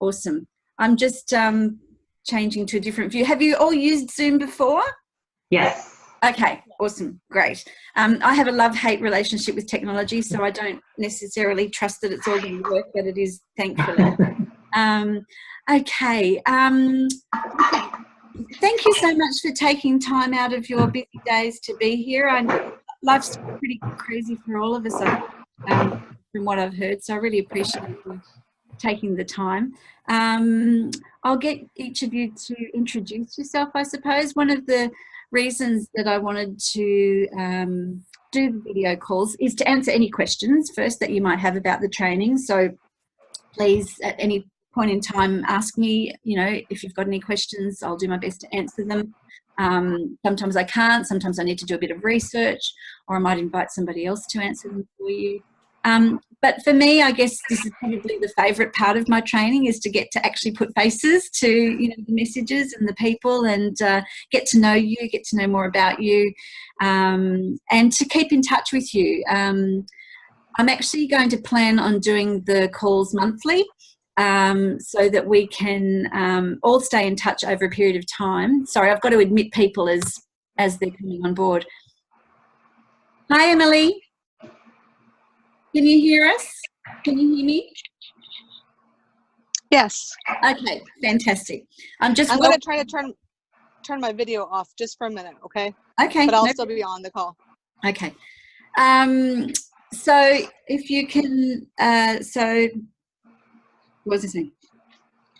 Awesome. I'm just changing to a different view. Have you all used Zoom before? Yes. Okay, awesome, great. I have a love-hate relationship with technology, so I don't necessarily trust that it's all going to work, but it is, thankfully. Okay. Thank you so much for taking time out of your busy days to be here. Life's pretty crazy for all of us, from what I've heard, so I really appreciate you taking the time. I'll get each of you to introduce yourself, I suppose. One of the reasons that I wanted to do the video calls is to answer any questions first that you might have about the training. So please, at any point in time, ask me, you know, if you've got any questions. I'll do my best to answer them. Sometimes I can't, sometimes I need to do a bit of research, or I might invite somebody else to answer them for you. But for me, I guess this is probably the favourite part of my training, is to get to actually put faces to, you know, the messages and the people, and get to know you, get to know more about you, and to keep in touch with you. I'm actually going to plan on doing the calls monthly, so that we can all stay in touch over a period of time. Sorry, I've got to admit people as they're coming on board. Hi, Emily. Can you hear us? Can you hear me? Yes. Okay, fantastic. I'm going to try to turn my video off just for a minute, okay? Okay. But I'll still be on the call. Okay. So if you can, so what was I saying?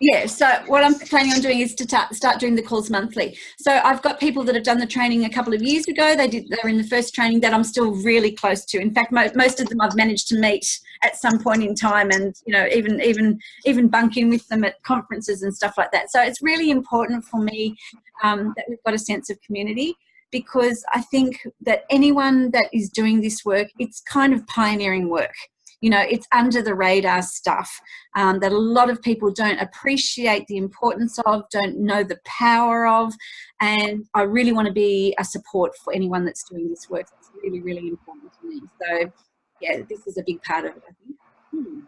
Yeah, so what I'm planning on doing is to start doing the calls monthly. So I've got people that have done the training a couple of years ago. They were in the first training that I'm still really close to. In fact, most of them I've managed to meet at some point in time, and, you know, even bunk in with them at conferences and stuff like that. So it's really important for me that we've got a sense of community, because I think that anyone that is doing this work, it's kind of pioneering work. You know, it's under the radar stuff that a lot of people don't appreciate the importance of, don't know the power of, and I really want to be a support for anyone that's doing this work. It's really, really important to me. So, yeah, this is a big part of it, I think.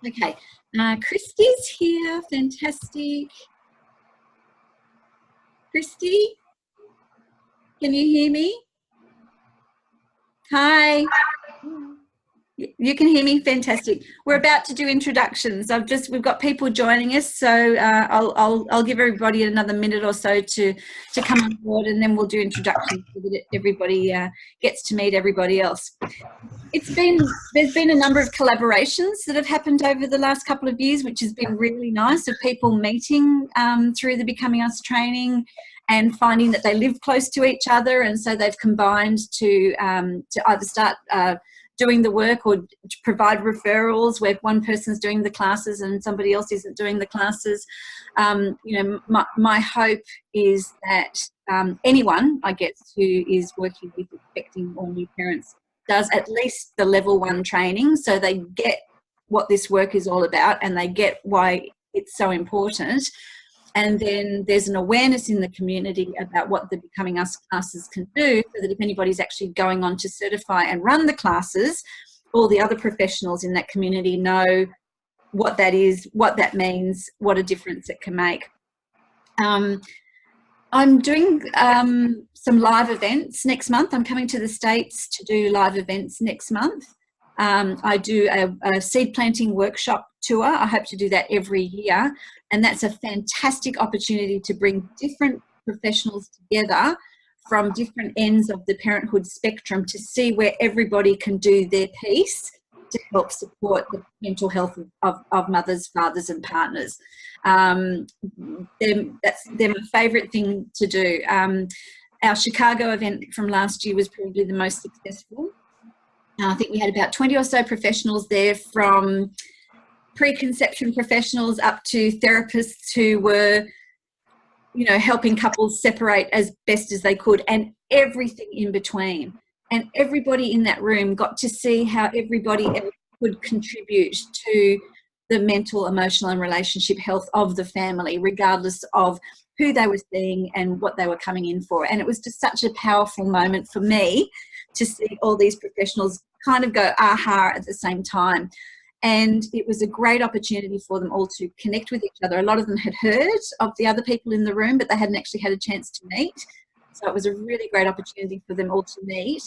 Okay, Christy's here. Fantastic. Christy, can you hear me? Hi. You can hear me? Fantastic. We're about to do introductions. We've got people joining us, so I'll give everybody another minute or so to come on board, and then we'll do introductions so that everybody gets to meet everybody else. There's been a number of collaborations that have happened over the last couple of years, which has been really nice, of people meeting through the Becoming Us training and finding that they live close to each other, and so they've combined to either start doing the work or to provide referrals where one person's doing the classes and somebody else isn't doing the classes. You know, my hope is that anyone, I guess, who is working with expecting or new parents does at least the level 1 training, so they get what this work is all about and they get why it's so important. And then there's an awareness in the community about what the Becoming Us classes can do, so that if anybody's actually going on to certify and run the classes, all the other professionals in that community know what that is, what that means, what a difference it can make. I'm doing some live events next month. I'm coming to the States to do live events next month. I do a seed planting workshop tour. I hope to do that every year, and that's a fantastic opportunity to bring different professionals together from different ends of the parenthood spectrum to see where everybody can do their piece to help support the mental health of mothers, fathers and partners. They're my favourite thing to do. Our Chicago event from last year was probably the most successful. I think we had about 20 or so professionals there, from preconception professionals up to therapists who were, you know, helping couples separate as best as they could, and everything in between. And everybody in that room got to see how everybody else could contribute to the mental, emotional and relationship health of the family, regardless of who they were seeing and what they were coming in for. And it was just such a powerful moment for me to see all these professionals kind of go aha at the same time. And it was a great opportunity for them all to connect with each other. A lot of them had heard of the other people in the room, but they hadn't actually had a chance to meet. So it was a really great opportunity for them all to meet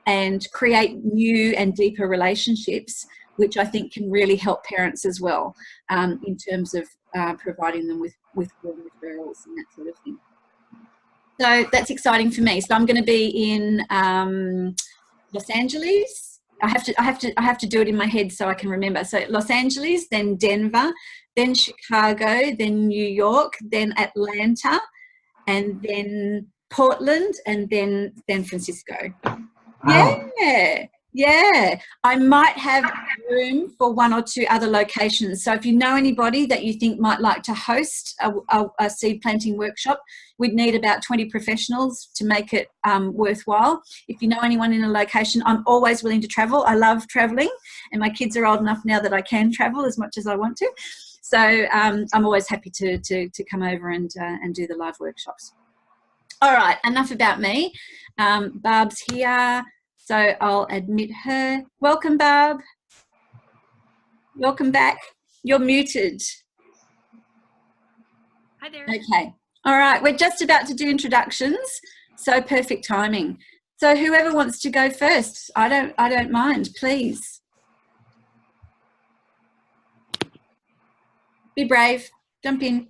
and create new and deeper relationships, which I think can really help parents as well, in terms of providing them with warm referrals and that sort of thing. So that's exciting for me. So I'm going to be in Los Angeles. I have to do it in my head so I can remember. So Los Angeles, then Denver, then Chicago, then New York, then Atlanta, and then Portland, and then San Francisco. Wow. Yeah. I might have room for 1 or 2 other locations. So if you know anybody that you think might like to host a seed planting workshop, we'd need about 20 professionals to make it worthwhile. If you know anyone in a location, I'm always willing to travel. I love traveling, and my kids are old enough now that I can travel as much as I want to. So I'm always happy to come over and do the live workshops. All right, enough about me. Barb's here. So I'll admit her. Welcome, Barb. Welcome back. You're muted. Hi there. Okay. All right. We're just about to do introductions. So perfect timing. So whoever wants to go first, I don't mind, please. Be brave. Jump in.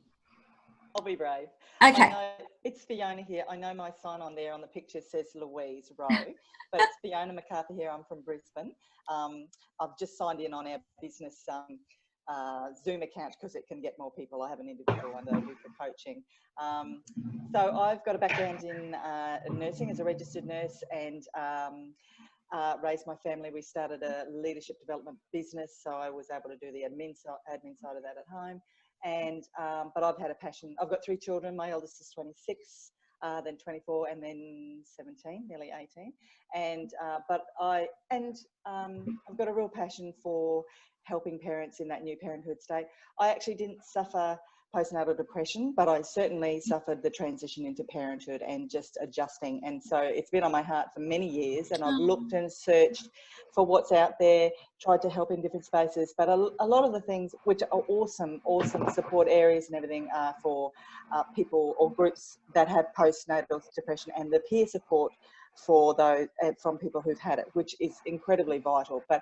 I'll be brave. Okay. It's Fiona here. I know my sign on there on the picture says Louise Rowe, but it's Fiona McCarthy here. I'm from Brisbane. I've just signed in on our business Zoom account because it can get more people. I have an individual one that I do for coaching. So I've got a background in nursing as a registered nurse, and raised my family. We started a leadership development business, so I was able to do the admin side of that at home. And but I've had a passion. I've got 3 children. My eldest is 26, then 24, and then 17, nearly 18. And I've got a real passion for helping parents in that new parenthood state. I actually didn't suffer postnatal depression, but I certainly suffered the transition into parenthood and just adjusting. And so it's been on my heart for many years, and I've looked and searched for what's out there, tried to help in different spaces. But a lot of the things, which are awesome support areas and everything, are for people or groups that have postnatal depression, and the peer support for those from people who've had it, which is incredibly vital. But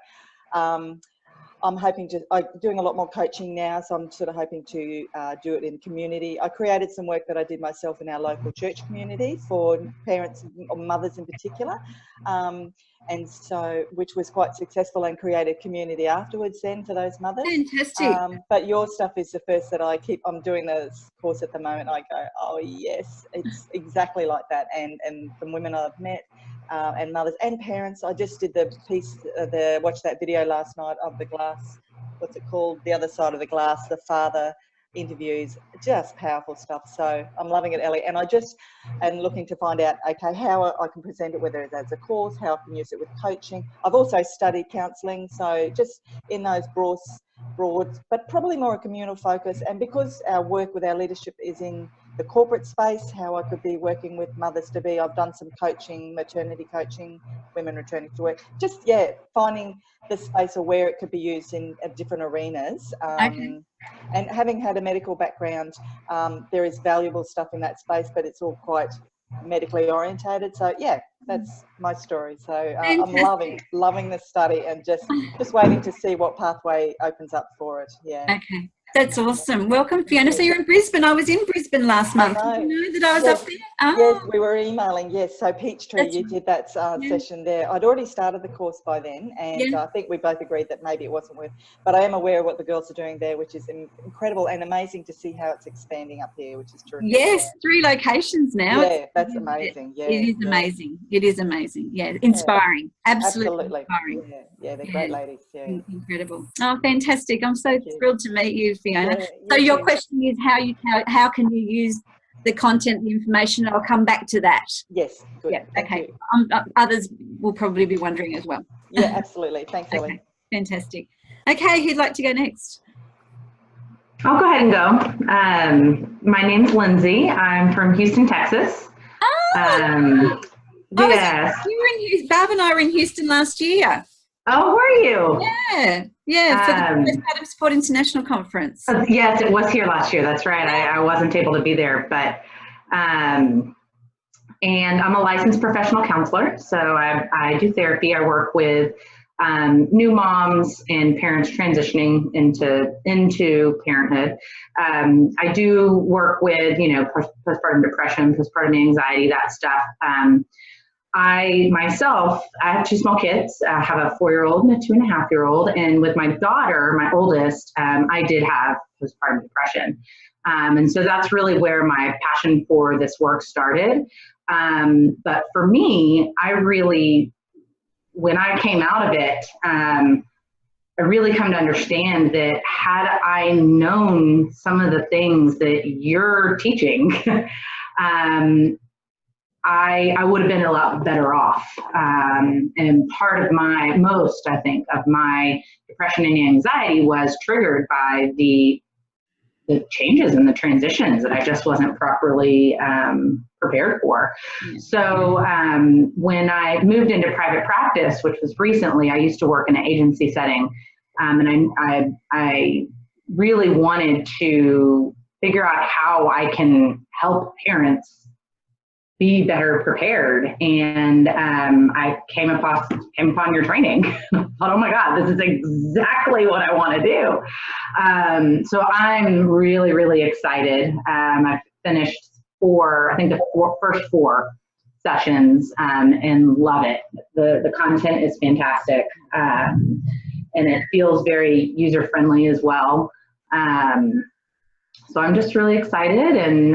I'm hoping to, I'm doing a lot more coaching now, so I'm sort of hoping to do it in community. I created some work that I did myself in our local church community for parents or mothers in particular, and so, which was quite successful, and created community afterwards then for those mothers. Fantastic. But your stuff is the first that I'm doing this course at the moment. I go, oh yes, it's exactly like that. And the women I've met, and mothers and parents. I just did the piece, watched that video last night of the glass, what's it called? The Other Side of the Glass, the father interviews, just powerful stuff. So I'm loving it, Ellie. And I just am looking to find out, okay, how I can present it, whether it's as a course, how I can use it with coaching. I've also studied counselling, so just in those broad, but probably more a communal focus. And because our work with our leadership is in the corporate space, how I could be working with mothers to be. I've done some coaching, maternity coaching, women returning to work. Just, yeah, finding the space or where it could be used in different arenas. Okay. And having had a medical background, there is valuable stuff in that space, but it's all quite medically orientated. So yeah, that's my story. So I'm loving the study, and just waiting to see what pathway opens up for it. Yeah. Okay. That's awesome. Welcome, Fiona. So you're in Brisbane. I was in Brisbane last month. Did you know that I was up there? Oh. Yes, we were emailing. Yes, so Peachtree, you did that session there. I'd already started the course by then, and I think we both agreed that maybe it wasn't worth. But I am aware of what the girls are doing there, which is incredible and amazing to see how it's expanding up here, which is terrific. Yes, 3 locations now. Yeah, that's amazing. Yeah, it is amazing. It is amazing. Yeah, inspiring. Absolutely inspiring. Yeah, they're great ladies. Yeah, incredible. Oh, fantastic! I'm so thrilled to meet you, Fiona. Yeah, so your question is how can you use the content, the information? I'll come back to that. Yes. Good. Yeah. Okay. Others will probably be wondering as well. Yeah, absolutely. Thanks, Ellie. Fantastic. Okay, who'd like to go next? I'll go ahead and go. My name's Lindsay. I'm from Houston, Texas. Yes. Barb and I were in Houston last year. Oh, were you? Yeah, for the Postpartum Support International Conference. Yes, it was here last year. That's right. I wasn't able to be there, but and I'm a licensed professional counselor, so I do therapy. I work with new moms and parents transitioning into parenthood. I do work with, postpartum depression, postpartum anxiety, that stuff. I have two small kids. I have a 4-year-old and a 2.5-year-old. And with my daughter, my oldest, I did have postpartum depression. And so that's really where my passion for this work started. But for me, when I came out of it, I really come to understand that had I known some of the things that you're teaching, I would have been a lot better off. And part of I think, of my depression and anxiety was triggered by the changes and the transitions that I just wasn't properly prepared for. So when I moved into private practice, which was recently, I used to work in an agency setting, and I really wanted to figure out how I can help parents be better prepared. And I came upon your training. I thought, oh my God, this is exactly what I want to do. So I'm really, really excited. I've finished the first 4 sessions and love it. The content is fantastic. And it feels very user-friendly as well. So I'm just really excited, and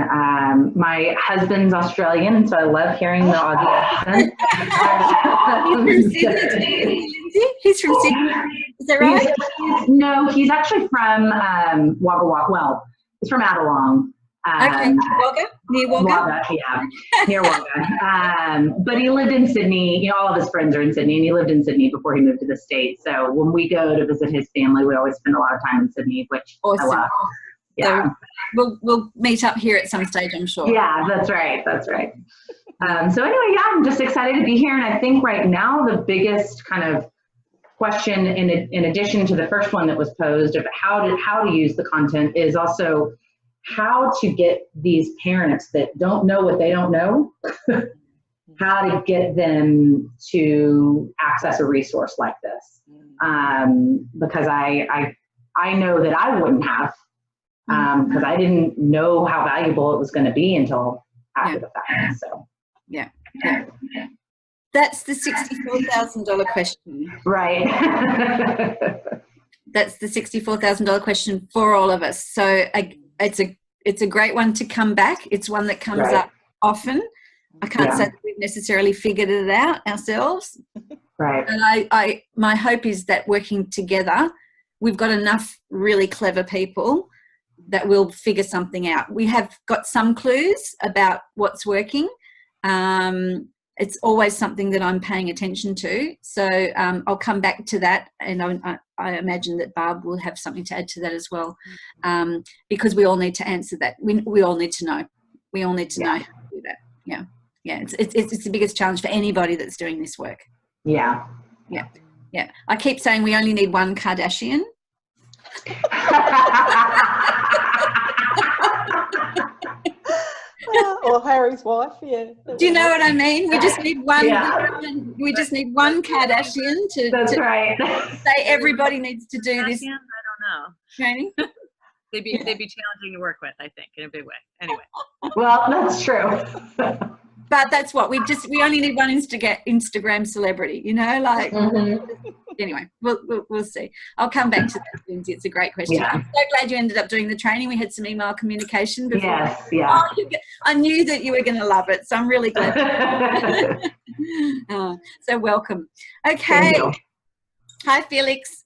my husband's Australian, and so I love hearing the Aussie accent. He's from Sydney too, Lindsay? He's from Sydney, is that right? No, he's actually from Wagga Wagga. Well, he's from Adelong. Okay, Wagga? Near Wagga? Wagga, yeah, near Wagga. But he lived in Sydney. All of his friends are in Sydney, and he lived in Sydney before he moved to the States. So when we go to visit his family, we always spend a lot of time in Sydney, which awesome. I love. Yeah. So we'll meet up here at some stage, I'm sure. Yeah, that's right. That's right. So anyway, I'm just excited to be here. And I think right now the biggest kind of question, in addition to the first one that was posed of how to use the content, is also how to get these parents that don't know what they don't know, how to get them to access a resource like this. Because I know that I wouldn't have, because I didn't know how valuable it was going to be until after the fact. So yeah. That's the $64,000 question. Right. That's the $64,000 question for all of us. So it's a great one to come back. It's one that comes up often. I can't say that we've necessarily figured it out ourselves. Right. And my hope is that working together, we've got enough really clever people that will figure something out. We have got some clues about what's working. It's always something that I'm paying attention to. So I'll come back to that, and I imagine that Barb will have something to add to that as well, because we all need to answer that. We all need to know. We all need to know how to do that. Yeah. Yeah. It's the biggest challenge for anybody that's doing this work. Yeah. Yeah. Yeah. I keep saying we only need one Kardashian. Or Harry's wife, yeah. Do you know what I mean? We just need one. We just need one Kardashian to right. say everybody needs to do this. I don't know. Training. They'd be challenging to work with, I think, in a big way. Anyway. Well, that's true. But that's what we only need one Instagram celebrity, like. Anyway, we'll see. I'll come back to that, Lindsay. It's a great question. Yeah. I'm so glad you ended up doing the training. We had some email communication before. Yes, yeah. I knew that you were going to love it, so I'm really glad. So welcome. Okay. Hi, Felix.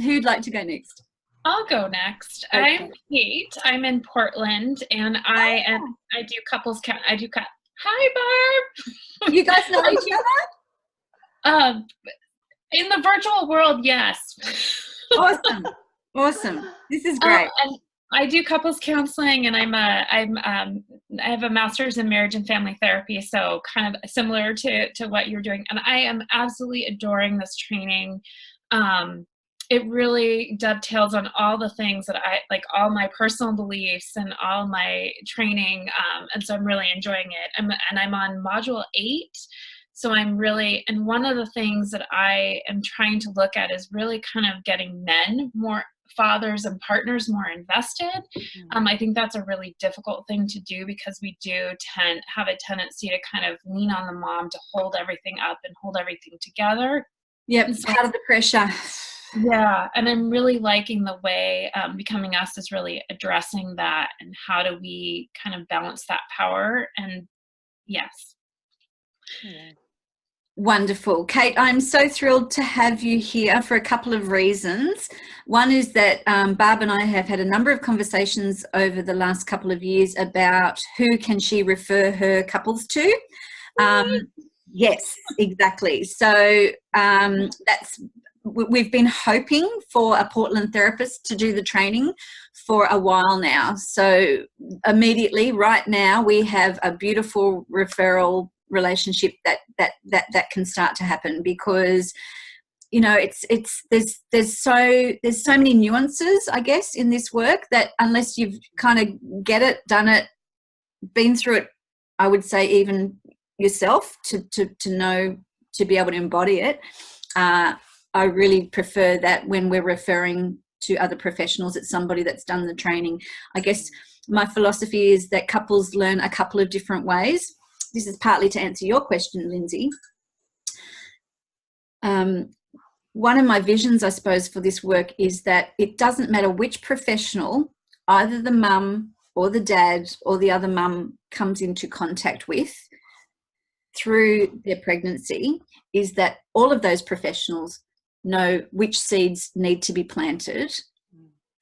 Who'd like to go next? I'll go next. Okay. I'm Kate. I'm in Portland, and I do couples. Hi, Barb. You guys know each other? In the virtual world, yes. Awesome. This is great. And I do couples counseling, and I have a master's in marriage and family therapy, so kind of similar to what you're doing. And I am absolutely adoring this training. It really dovetails on all the things that I like, all my personal beliefs and all my training. And so I'm really enjoying it. I'm on module 8. So I'm really, and one of the things that I am trying to look at is really kind of getting men, more fathers and partners, more invested. I think that's a really difficult thing to do, because we do have a tendency to kind of lean on the mom to hold everything up and hold everything together. Yep, it's part of the pressure. Yeah, and I'm really liking the way Becoming Us is really addressing that, and how do we kind of balance that power. And yes. Yeah. Wonderful. Kate, I'm so thrilled to have you here for a couple of reasons. One is that Barb and I have had a number of conversations over the last couple of years about who can she refer her couples to. Yes, exactly. So we've been hoping for a Portland therapist to do the training for a while now. So immediately, right now, we have a beautiful referral relationship that can start to happen, because there's so many nuances, I guess, in this work, that unless you've kind of get it, done it, been through it, I would say even yourself to know, to be able to embody it. I really prefer that when we're referring to other professionals, it's somebody that's done the training. I guess my philosophy is that couples learn a couple of different ways. This is partly to answer your question, Lindsay. One of my visions, I suppose, for this work is that it doesn't matter which professional either the mum or the dad or the other mum comes into contact with through their pregnancy, is that all of those professionals know which seeds need to be planted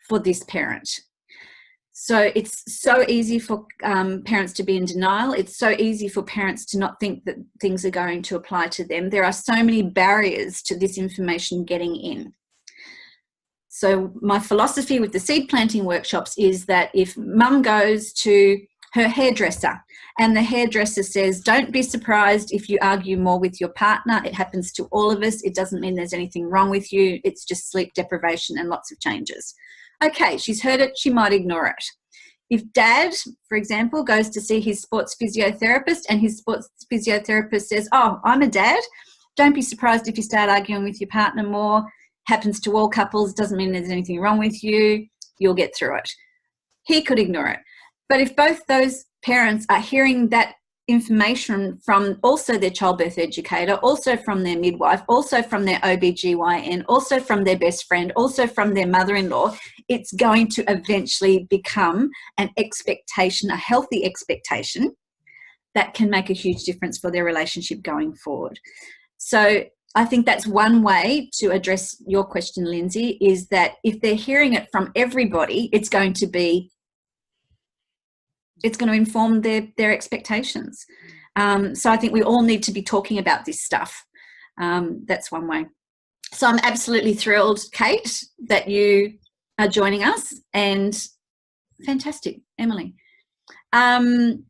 for this parent. So it's so easy for parents to be in denial. It's so easy for parents to not think that things are going to apply to them. There are so many barriers to this information getting in. So my philosophy with the seed planting workshops is that if mum goes to her hairdresser and the hairdresser says, don't be surprised if you argue more with your partner. It happens to all of us. It doesn't mean there's anything wrong with you. It's just sleep deprivation and lots of changes. Okay, she's heard it. She might ignore it. If dad, for example, goes to see his sports physiotherapist and his sports physiotherapist says, oh, I'm a dad. Don't be surprised if you start arguing with your partner more. Happens to all couples. Doesn't mean there's anything wrong with you. You'll get through it. He could ignore it. But if both those parents are hearing that information from also their childbirth educator, also from their midwife, also from their OBGYN, also from their best friend, also from their mother-in-law, it's going to eventually become an expectation, a healthy expectation that can make a huge difference for their relationship going forward. So I think that's one way to address your question, Lindsay, is that if they're hearing it from everybody, it's going to inform their expectations. So I think we all need to be talking about this stuff. That's one way. So I'm absolutely thrilled, Kate, that you are joining us, and fantastic, Emily. And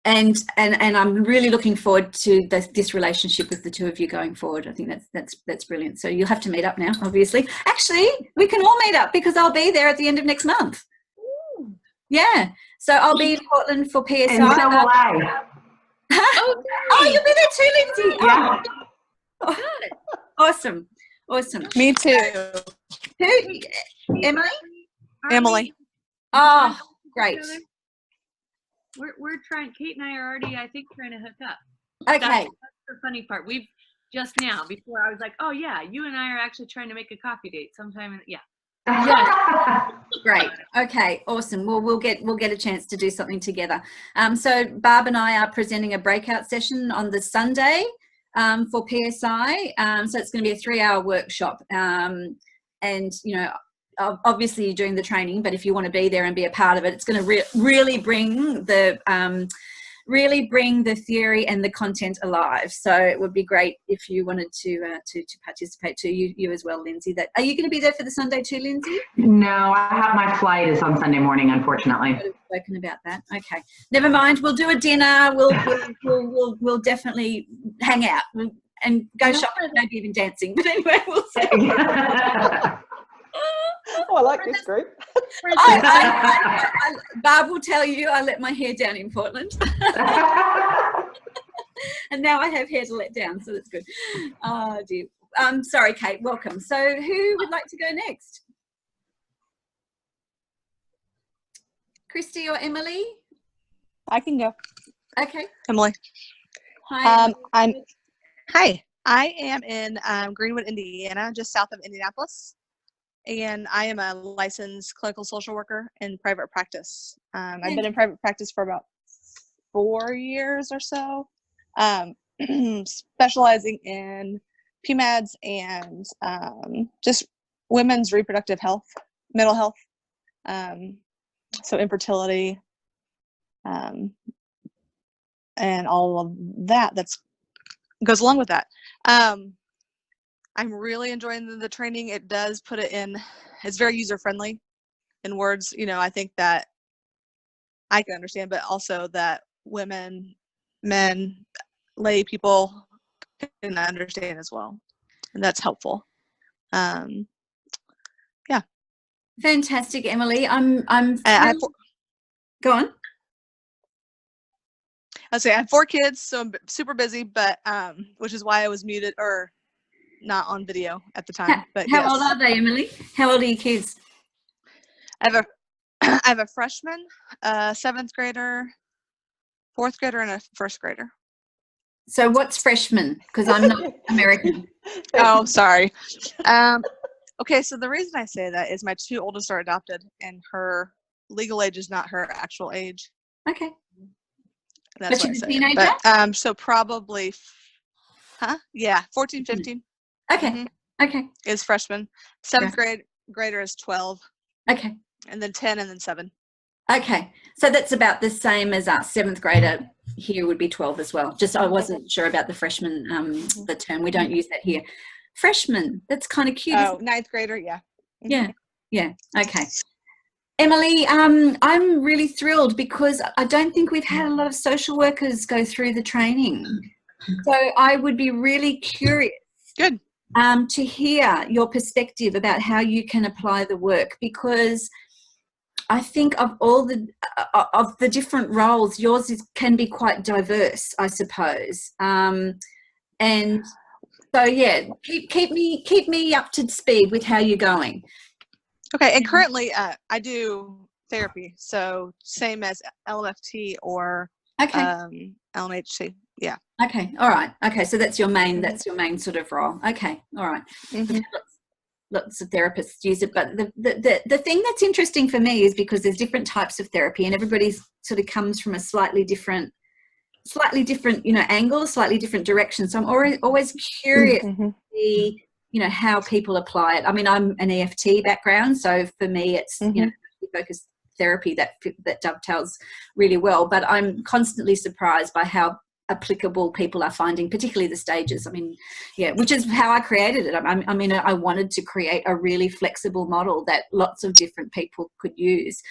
I'm really looking forward to this relationship with the two of you going forward. I think that's brilliant. So you'll have to meet up now, obviously. Actually, we can all meet up because I'll be there at the end of next month. Yeah, so I'll be in Portland for PSI. And so will I. Oh, you'll be there too, Lindsay. Yeah. Oh, awesome. Me too. Who? Emily? Emily. Oh, great. We're trying. Kate and I are already, I think, trying to hook up. Okay. That's the funny part. We've just now, before I was like, oh yeah, you and I are actually trying to make a coffee date sometime. Yeah. Yes. Great. Okay. Awesome. Well, we'll get a chance to do something together. So Barb and I are presenting a breakout session on the Sunday for PSI. So it's going to be a 3-hour workshop. And obviously you're doing the training, but if you want to be there and be a part of it, it's going to really bring the really bring the theory and the content alive. So it would be great if you wanted to participate too. You as well, Lindsay. Are you going to be there for the Sunday too, Lindsay? No, my flight is on Sunday morning, unfortunately. We've spoken about that. Okay, never mind. We'll do a dinner. We'll definitely hang out and go shopping, maybe even dancing. But anyway, we'll see. Oh, I like this group. Barb will tell you I let my hair down in Portland. And now I have hair to let down, so that's good. Oh, dear. Sorry, Kate, welcome. So who would like to go next? Christy or Emily? I can go. Okay. Emily. Hi. Hi. I am in Greenwood, Indiana, just south of Indianapolis. And I am a licensed clinical social worker in private practice. I've been in private practice for about 4 years or so, specializing in PMADs and just women's reproductive health, mental health, so infertility, and all of that goes along with that. I'm really enjoying the training. It does put it in, it's very user-friendly in words, I think that I can understand, but also that women, men, lay people can understand as well. And that's helpful. Yeah. Fantastic, Emily. I'm go on. I have 4 kids, so I'm super busy, but which is why I was muted or not on video at the time. But how old are they, Emily? How old are your kids? I have a freshman, a 7th grader, 4th grader, and a 1st grader. So what's freshman? Because I'm not American. Oh, sorry. Okay, so the reason I say that is my 2 oldest are adopted, and her legal age is not her actual age. Okay. That's but why she's I a say teenager? But, so probably, yeah, 14, 15. Okay. Mm-hmm. Okay. Is freshman. 7th grader is 12. Okay. And then 10 and then 7. Okay. So that's about the same as us. 7th grader here would be 12 as well. Just I wasn't sure about the freshman, the term. We don't use that here. Freshman. That's kind of cute. Oh, 9th grader. Yeah. Mm-hmm. Yeah. Yeah. Okay. Emily, I'm really thrilled because I don't think we've had a lot of social workers go through the training. So I would be really curious Good. To hear your perspective about how you can apply the work, because I think of all the different roles, yours can be quite diverse, I suppose. And so yeah, keep me up to speed with how you're going. Okay, and currently I do therapy, so same as LMFT or LMHT. Yeah. Okay. All right. Okay. So that's your main sort of role. Okay. All right. Mm-hmm. Lots of therapists use it, but the thing that's interesting for me is because there's different types of therapy, and everybody's sort of comes from a slightly different angle, slightly different direction. So I'm always curious to see how people apply it. I mean, I'm an EFT background, so for me it's focused therapy that dovetails really well, but I'm constantly surprised by how applicable people are finding, particularly the stages. I mean, yeah, which is how I created it. I mean, I wanted to create a really flexible model that lots of different people could use,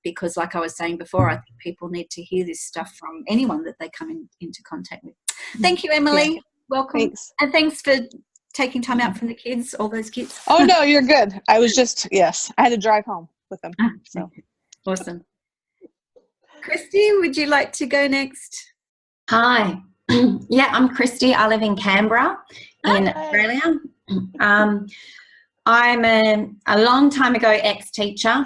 because like I was saying before, I think people need to hear this stuff from anyone that they come into contact with. Thank you, Emily. Yeah. Welcome. Thanks. And thanks for taking time out from the kids, all those kids. Oh, no, you're good. I was just, yes, I had to drive home with them. So awesome. Christy, would you like to go next? Hi. Yeah, I'm Christy. I live in Canberra in Australia. I'm a long time ago ex-teacher,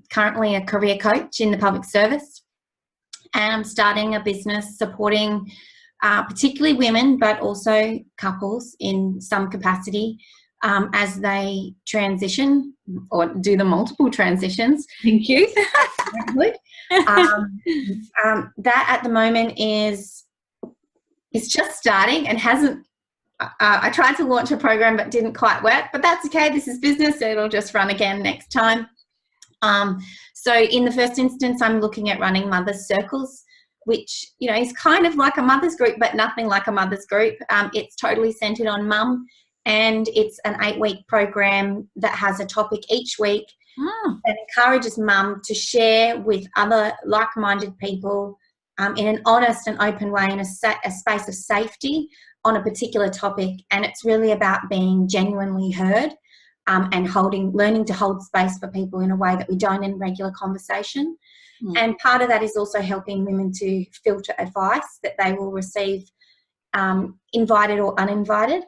currently a career coach in the public service, and I'm starting a business supporting particularly women, but also couples in some capacity as they transition or do the multiple transitions. Thank you. That at the moment is just starting and hasn't. I tried to launch a program but didn't quite work, but that's okay. This is business. It'll just run again next time. So in the first instance, I'm looking at running mothers' circles which, you know, is kind of like a mother's group, but nothing like a mother's group. It's totally centered on mum, and it's an 8-week program that has a topic each week that encourages mum to share with other like-minded people in an honest and open way, in a space of safety on a particular topic. And it's really about being genuinely heard and learning to hold space for people in a way that we don't in regular conversation. And part of that is also helping women to filter advice that they will receive, invited or uninvited,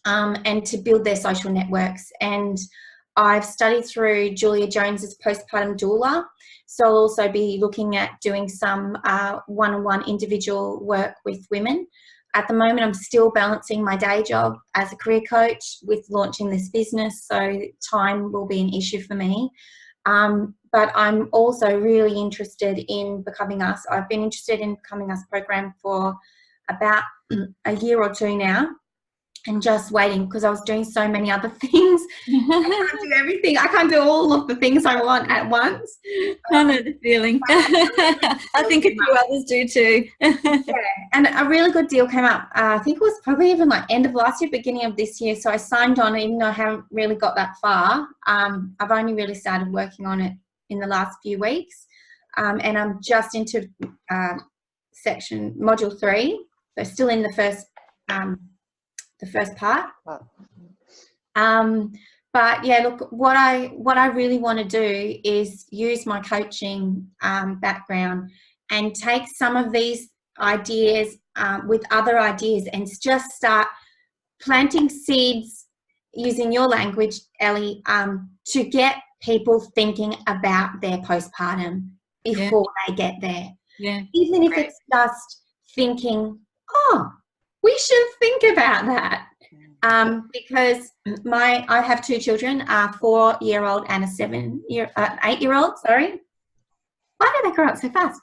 and to build their social networks. And I've studied through Julia Jones's postpartum doula, so I'll also be looking at doing some one-on-one individual work with women. At the moment, I'm still balancing my day job as a career coach with launching this business, so time will be an issue for me. But I'm also really interested in Becoming Us. I've been interested in Becoming Us program for about a year or two now, and just waiting because I was doing so many other things. I can't do everything. I can't do all of the things I want at once. I know the feeling. I think a few others do too. Yeah, and a really good deal came up. I think it was probably even like end of last year, beginning of this year. So I signed on, even though I haven't really got that far. I've only really started working on it in the last few weeks, and I'm just into module 3. So still in the first part. But yeah, look, what I really want to do is use my coaching background and take some of these ideas with other ideas and just start planting seeds, using your language, Ellie, to get people thinking about their postpartum before they get there. Yeah. Even if it's just thinking, oh, we should think about that. Because I have 2 children, a 4-year-old and a 8-year-old, sorry. Why do they grow up so fast?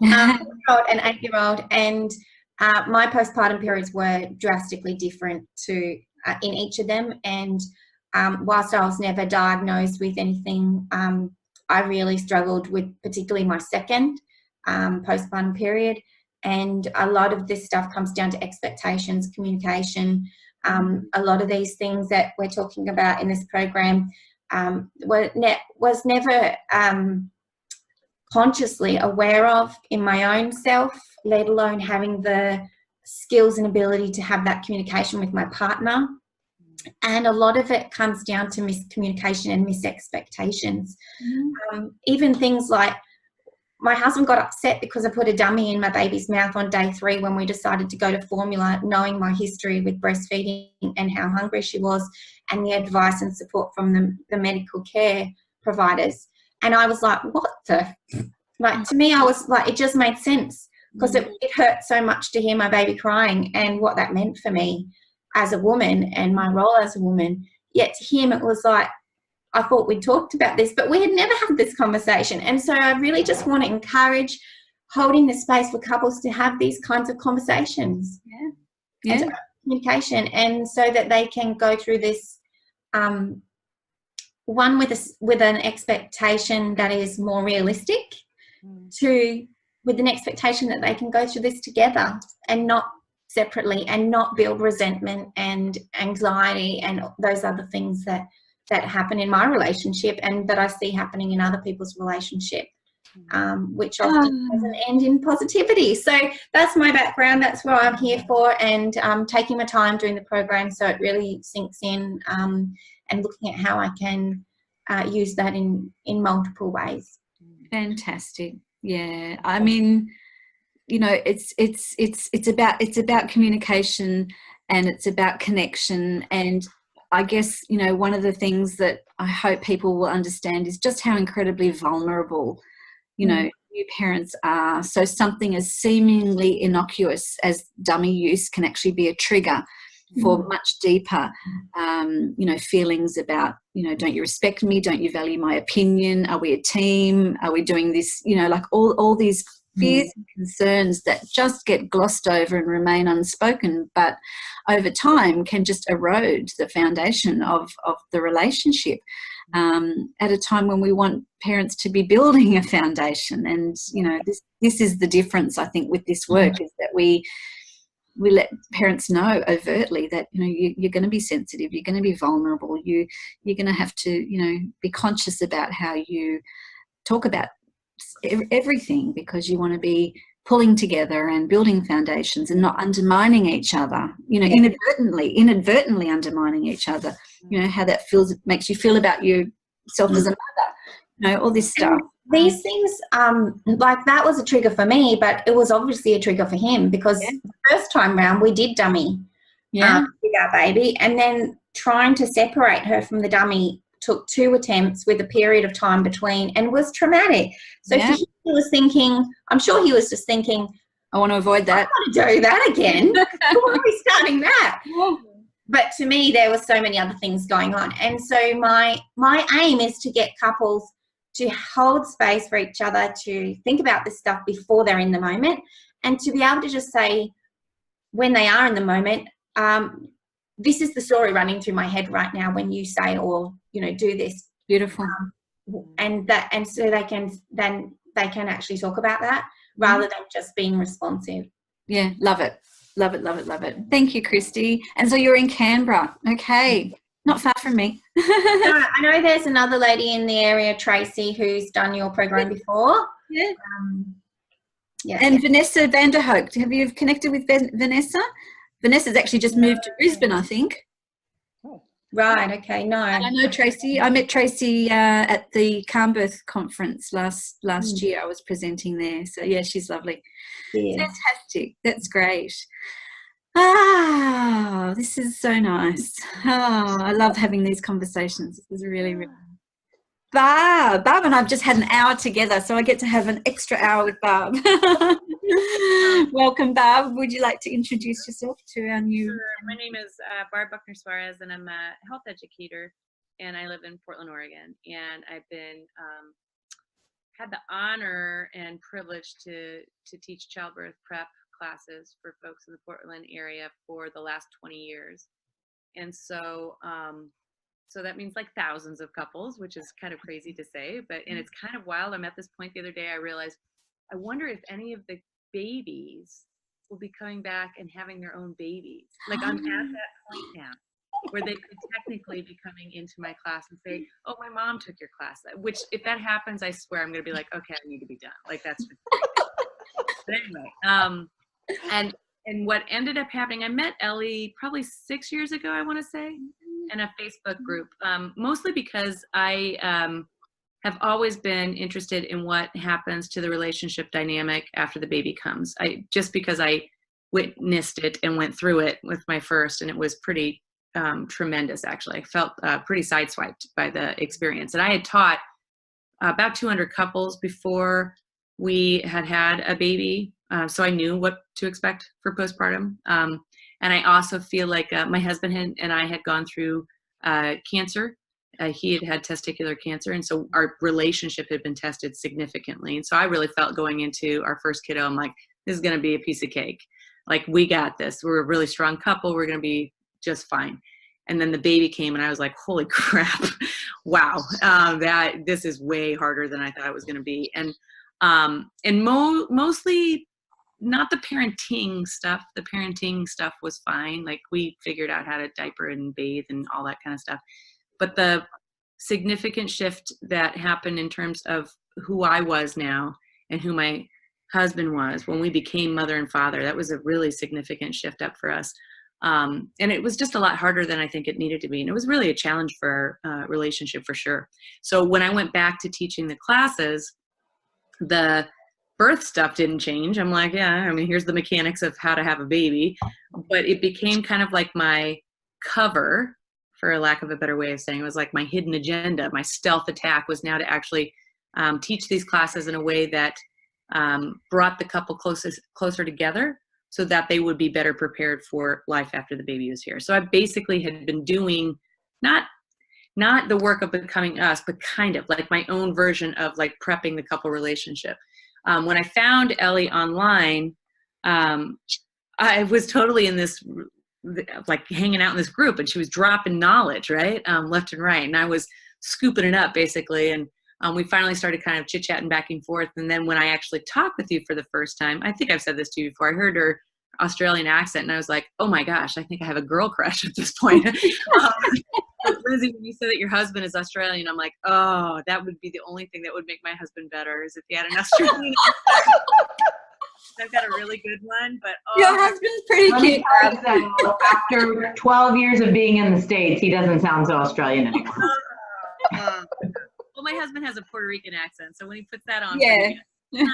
4-year-old and 8-year-old, and my postpartum periods were drastically different in each of them. And whilst I was never diagnosed with anything, I really struggled with particularly my second postpartum period. And a lot of this stuff comes down to expectations, communication. A lot of these things that we're talking about in this program was never consciously aware of in my own self, let alone having the skills and ability to have that communication with my partner. And a lot of it comes down to miscommunication and misexpectations. Even things like, my husband got upset because I put a dummy in my baby's mouth on day 3 when we decided to go to formula, knowing my history with breastfeeding and how hungry she was, and the advice and support from the medical care providers. And I was like, what the? Like, to me, I was like, it just made sense because it hurt so much to hear my baby crying and what that meant for me as a woman and my role as a woman. Yet to him, it was like, I thought we'd talked about this, but we had never had this conversation. And so I really just want to encourage holding the space for couples to have these kinds of conversations. And communication, and so that they can go through this one with an expectation that is more realistic, with an expectation that they can go through this together and not separately, and not build resentment and anxiety and those other things that happen in my relationship and that I see happening in other people's relationship, which often doesn't end in positivity. So that's my background. That's what I'm here for, and taking my time doing the program so it really sinks in, and looking at how I can use that in multiple ways. Fantastic. Yeah. I mean, you know, it's about communication, and it's about connection. And I guess, you know, one of the things that I hope people will understand is just how incredibly vulnerable, you know, new parents are. So something as seemingly innocuous as dummy use can actually be a trigger for much deeper, you know, feelings about, you know, don't you respect me? Don't you value my opinion? Are we a team? Are we doing this? You know, like all these fears and concerns that just get glossed over and remain unspoken, but over time can just erode the foundation of the relationship. at a time when we want parents to be building a foundation. And, you know, this is the difference, I think, with this work, is that we let parents know overtly that, you know, you're going to be sensitive, you're going to be vulnerable, you're going to have to, you know, be conscious about how you talk about everything, because you want to be pulling together and building foundations and not undermining each other, you know, inadvertently undermining each other, you know, how that makes you feel about yourself as a mother, you know, all this stuff. These things, like that was a trigger for me, but it was obviously a trigger for him, because the first time round we did dummy with our baby, and then trying to separate her from the dummy took 2 attempts with a period of time between, and was traumatic. So for him, he was thinking, I'm sure he was just thinking, I want to avoid that. I want to do that again. Why are we starting that? But to me, there were so many other things going on. And so my aim is to get couples to hold space for each other, to think about this stuff before they're in the moment, and to be able to just say, when they are in the moment, this is the story running through my head right now when you say, or, you know, do this. Beautiful. And so they can actually talk about that rather than just being responsive. Yeah, love it. Love it, love it, love it. Thank you, Christy. And so you're in Canberra. Okay. Not far from me. I know there's another lady in the area, Tracy, who's done your program before. Yeah. And Vanessa Vanderhoek. Have you connected with Vanessa? Vanessa's actually just moved to Brisbane, I think. Right, okay, no. And I know Tracy. I met Tracy at the Calm Birth conference last year. I was presenting there. So, yeah, she's lovely. Yeah. Fantastic. That's great. This is so nice. I love having these conversations. This is really, really Barb and I've just had an hour together, so I get to have an extra hour with Barb. Welcome, Barb. Would you like to introduce yourself to our new... Sure. My name is Barb Buckner-Suarez, and I'm a health educator, and I live in Portland, Oregon. And I've been had the honor and privilege to teach childbirth prep classes for folks in the Portland area for the last 20 years. And so so that means like thousands of couples, which is kind of crazy to say, and it's kind of wild. I'm at this point the other day, I realized, I wonder if any of the babies will be coming back and having their own babies. Like I'm at that point now where they could technically be coming into my class and say, oh, my mom took your class. Which if that happens, I swear I'm going to be like, okay, I need to be done. Like that's just but anyway, and what ended up happening, I met Ellie probably 6 years ago, I want to say, in a Facebook group, mostly because I have always been interested in what happens to the relationship dynamic after the baby comes. Just because I witnessed it and went through it with my first, and it was pretty tremendous, actually. I felt pretty sideswiped by the experience. And I had taught about 200 couples before we had a baby. So I knew what to expect for postpartum. And I also feel like my husband and I had gone through cancer. He had testicular cancer. And so our relationship had been tested significantly. And so I really felt going into our first kiddo, I'm like, this is going to be a piece of cake. Like, we got this. We're a really strong couple. We're going to be just fine. And then the baby came and I was like, holy crap. Wow. This is way harder than I thought it was going to be. And mostly not the parenting stuff. The parenting stuff was fine. Like, we figured out how to diaper and bathe and all that kind of stuff. But the significant shift that happened in terms of who I was now and who my husband was when we became mother and father, that was a really significant shift up for us. And it was just a lot harder than I think it needed to be. And it was really a challenge for our relationship for sure. So when I went back to teaching the classes, the birth stuff didn't change. I'm like, yeah, I mean, here's the mechanics of how to have a baby. But it became kind of like my cover, for a lack of a better way of saying it, was like my hidden agenda. My stealth attack was now to actually teach these classes in a way that brought the couple closer together so that they would be better prepared for life after the baby was here. So I basically had been doing not the work of becoming us, but kind of like my own version of like prepping the couple relationship. When I found Ellie online, I was totally in this, like hanging out in this group, and she was dropping knowledge, right? Left and right. And I was scooping it up basically. And we finally started kind of chit-chatting back and forth. And then when I actually talked with you for the first time, I think I've said this to you before, I heard her Australian accent and I was like, oh my gosh, I think I have a girl crush at this point. Lindsay, when you said that your husband is Australian, I'm like, oh, that would be the only thing that would make my husband better is if he had an Australian accent. I've got a really good one, but your husband's pretty cute. After 12 years of being in the States, he doesn't sound so Australian anymore. Well, my husband has a Puerto Rican accent, so when he puts that on, Yeah.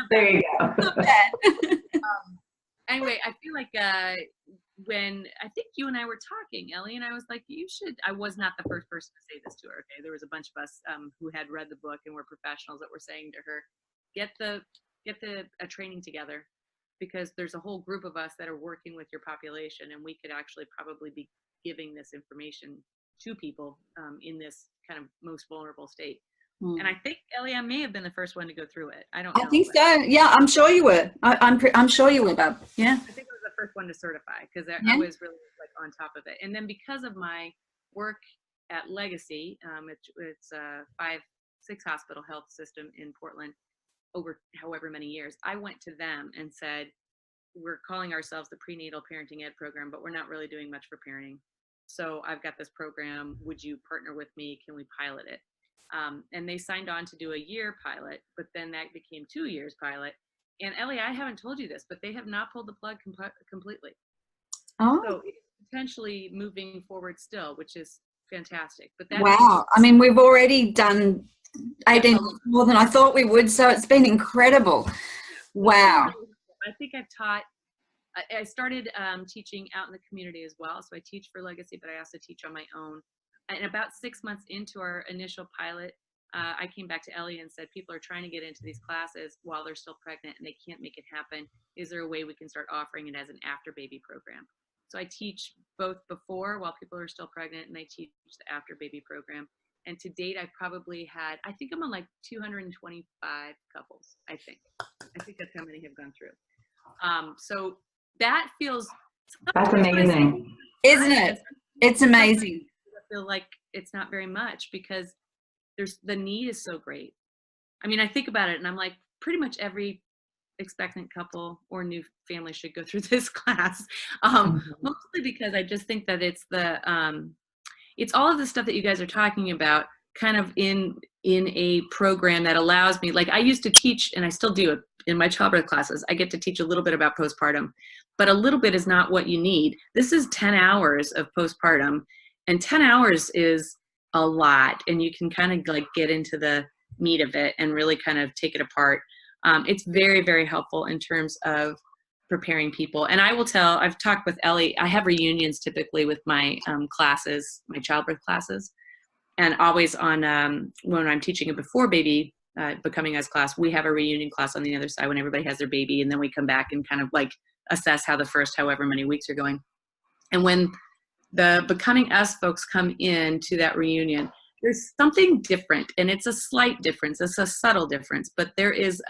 There you go. Not bad. Anyway, I feel like when I think you and I were talking, Ellie, and I was like, you should. I was not the first person to say this to her. Okay, there was a bunch of us who had read the book and were professionals that were saying to her, get a training together, because there's a whole group of us that are working with your population, and we could actually probably be giving this information to people in this kind of most vulnerable state. And I think, Ellie, I may have been the first one to go through it. I don't know. I think so. Yeah, I'm sure you were. I'm sure you were, Bob. Yeah. I think I was the first one to certify because I was really like on top of it. And then because of my work at Legacy, it's a 5-6 hospital health system in Portland over however many years, I went to them and said, we're calling ourselves the Prenatal Parenting Ed Program, but we're not really doing much for parenting. So I've got this program. Would you partner with me? Can we pilot it? And they signed on to do a year pilot, but then that became 2 years pilot. And Ellie, I haven't told you this, but they have not pulled the plug completely. Oh. So it's potentially moving forward still, which is fantastic. But that wow. I mean, we've already done 18 more than I thought we would, so it's been incredible. Wow. I think I've taught, I started teaching out in the community as well. So I teach for Legacy, but I also teach on my own. And about 6 months into our initial pilot, I came back to Ellie and said, people are trying to get into these classes while they're still pregnant and they can't make it happen. Is there a way we can start offering it as an after baby program? So I teach both before while people are still pregnant, and I teach the after baby program. And to date, I've probably had, I think I'm on like 225 couples, I think that's how many have gone through. So that feels. That's amazing. Isn't it? It's amazing. I feel like it's not very much because the need is so great. I mean, I think about it and I'm like, pretty much every expectant couple or new family should go through this class. Mostly because I just think that it's it's all of the stuff that you guys are talking about kind of in a program that allows me, like I used to teach, and I still do it in my childbirth classes. I get to teach a little bit about postpartum, but a little bit is not what you need. This is 10 hours of postpartum, and 10 hours is a lot, and you can kind of like get into the meat of it and really kind of take it apart. It's very, very helpful in terms of preparing people. And I will tell, I've talked with Ellie, I have reunions typically with my classes, my childbirth classes, and always on when I'm teaching a before baby becoming us class, we have a reunion class on the other side when everybody has their baby, and then we come back and kind of like assess how the first however many weeks are going. And when the Becoming Us folks come in to that reunion, there's something different, and it's a slight difference. It's a subtle difference, but there is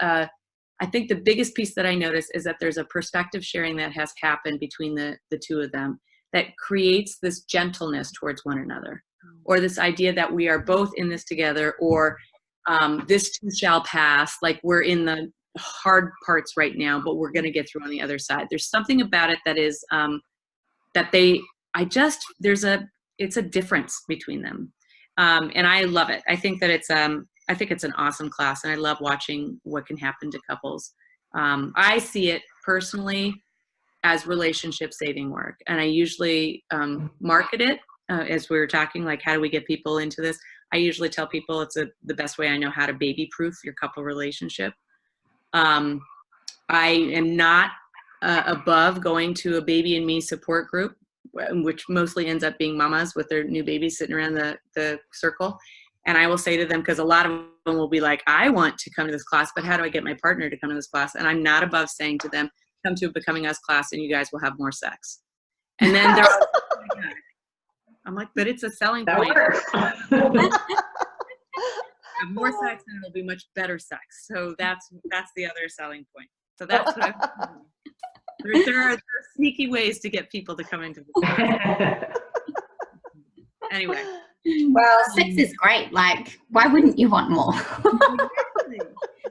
I think the biggest piece that I notice is that there's a perspective sharing that has happened between the two of them that creates this gentleness towards one another, or this idea that we are both in this together, or this too shall pass, like we're in the hard parts right now, but we're going to get through on the other side. There's something about it that is it's a difference between them. And I love it. I think that it's an awesome class, and I love watching what can happen to couples. I see it personally as relationship saving work, and I usually market it as we were talking, like how do we get people into this? I usually tell people it's the best way I know how to baby proof your couple relationship. I am not above going to a baby and me support group, which mostly ends up being mamas with their new babies sitting around the circle. And I will say to them, because a lot of them will be like, I want to come to this class, but how do I get my partner to come to this class? And I'm not above saying to them, come to a Becoming Us class and you guys will have more sex. And then they're I'm like, but it's a selling point. Have more sex and it'll be much better sex. So that's the other selling point. So that's what there are sneaky ways to get people to come into the class. Anyway, Well, sex is great. Like, why wouldn't you want more?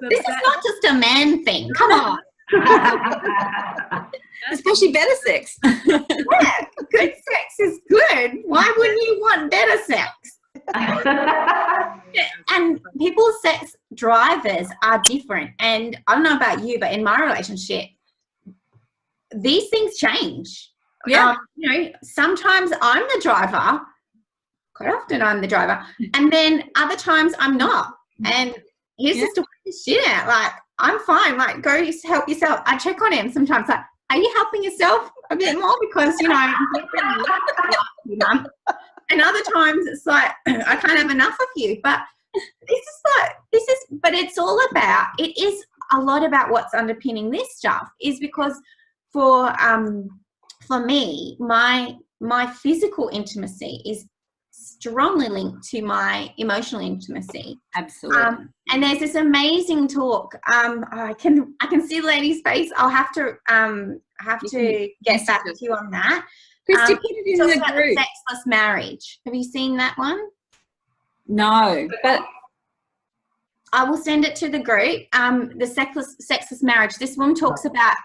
This is not just a man thing. Come on. Especially better sex. Yeah, good sex is good. Why wouldn't you want better sex? And people's sex drivers are different. And I don't know about you, but in my relationship, these things change. Yeah. You know, sometimes I'm the driver. Quite often I'm the driver. And then other times I'm not. And he's just to work his shit out. Like, I'm fine. Like, go help yourself. I check on him sometimes. Like, are you helping yourself a bit more? Because, you know, and other times it's like, I can't have enough of you. But but it's all about, it is a lot about what's underpinning this stuff, is because for me, my physical intimacy is strongly linked to my emotional intimacy. Absolutely. And there's this amazing talk. I can see the lady's face. I'll have to get back to you on that. Christy, put it in the group. Sexless marriage. Have you seen that one? No, but I will send it to the group. The sexless marriage. This woman talks about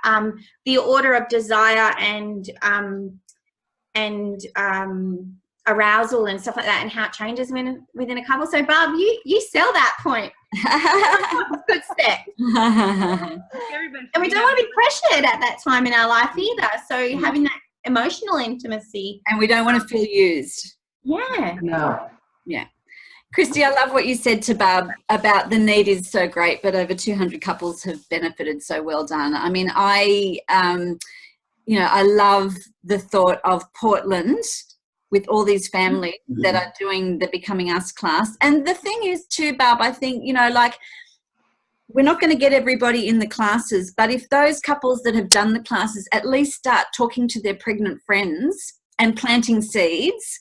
the order of desire and arousal and stuff like that, and how it changes within a couple. So, Barb, you sell that point. Good step. And we don't want to be pressured at that time in our life either. So having that emotional intimacy. And we don't want to feel used. Yeah. No. Yeah. Christy, I love what you said to Barb about the need is so great, but over 200 couples have benefited. So well done. I mean, I love the thought of Portland with all these families that are doing the Becoming Us class. And the thing is too, Barb, I think, you know, like, we're not going to get everybody in the classes, but if those couples that have done the classes at least start talking to their pregnant friends and planting seeds,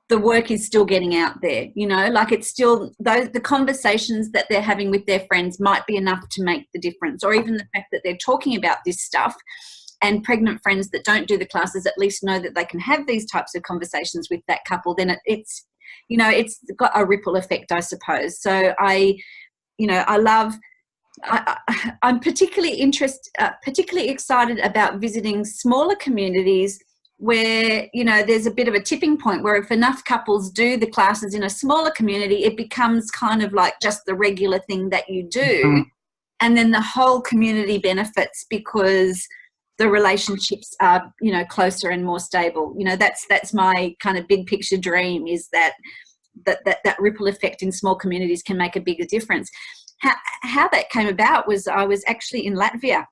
the work is still getting out there, you know, like, it's still, the conversations that they're having with their friends might be enough to make the difference, or even the fact that they're talking about this stuff. And pregnant friends that don't do the classes at least know that they can have these types of conversations with that couple. Then it's, you know, it's got a ripple effect, I suppose. So I'm particularly excited about visiting smaller communities where, you know, there's a bit of a tipping point where if enough couples do the classes in a smaller community, it becomes kind of like just the regular thing that you do. And then the whole community benefits because the relationships are, you know, closer and more stable. You know, that's my kind of big picture dream, is that ripple effect in small communities can make a bigger difference. How that came about was I was actually in Latvia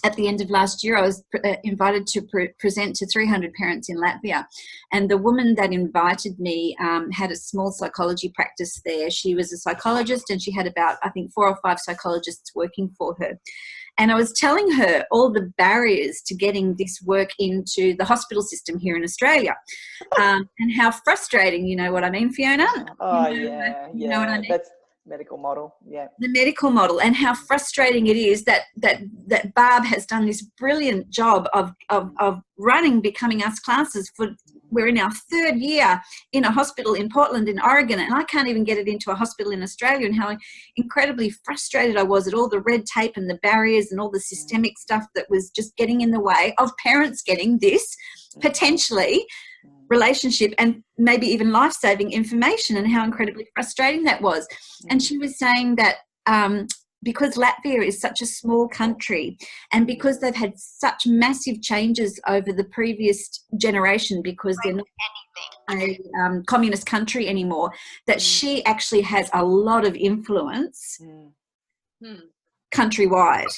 at the end of last year. I was invited to present to 300 parents in Latvia. And the woman that invited me had a small psychology practice there. She was a psychologist, and she had about, I think, 4 or 5 psychologists working for her. And I was telling her all the barriers to getting this work into the hospital system here in Australia, and how frustrating, you know what I mean, Fiona? Oh, you know what I mean? That's medical model, yeah. The medical model, and how frustrating it is that Barb has done this brilliant job of running Becoming Us classes we're in our 3rd year in a hospital in Portland in Oregon, and I can't even get it into a hospital in Australia, and how incredibly frustrated I was at all the red tape and the barriers and all the systemic stuff that was just getting in the way of parents getting this potentially relationship and maybe even life-saving information, and how incredibly frustrating that was. And she was saying that because Latvia is such a small country, and because they've had such massive changes over the previous generation, because they're not a communist country anymore, that she actually has a lot of influence countrywide.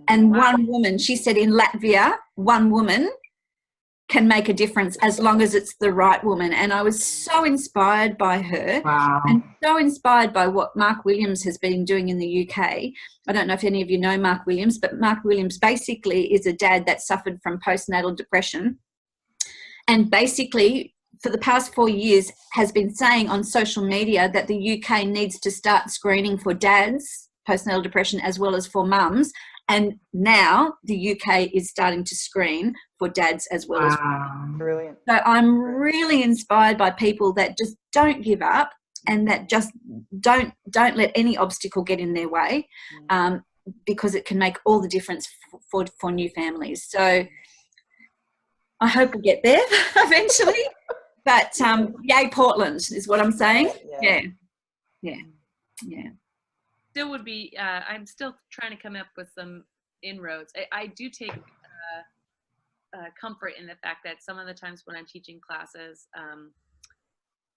And one woman, she said, in Latvia, one woman can make a difference as long as it's the right woman. And I was so inspired by her. Wow. And so inspired by what Mark Williams has been doing in the UK. I don't know if any of you know Mark Williams, but Mark Williams basically is a dad that suffered from postnatal depression, and basically for the past 4 years has been saying on social media that the UK needs to start screening for dads, postnatal depression, as well as for mums. And now the UK is starting to screen for dads as well as. Brilliant. So I'm really inspired by people that just don't give up, and that just don't let any obstacle get in their way, because it can make all the difference for new families. So I hope we get there eventually. But yay, Portland is what I'm saying. Yeah. Still would be. I'm still trying to come up with some inroads. I do take comfort in the fact that some of the times when I'm teaching classes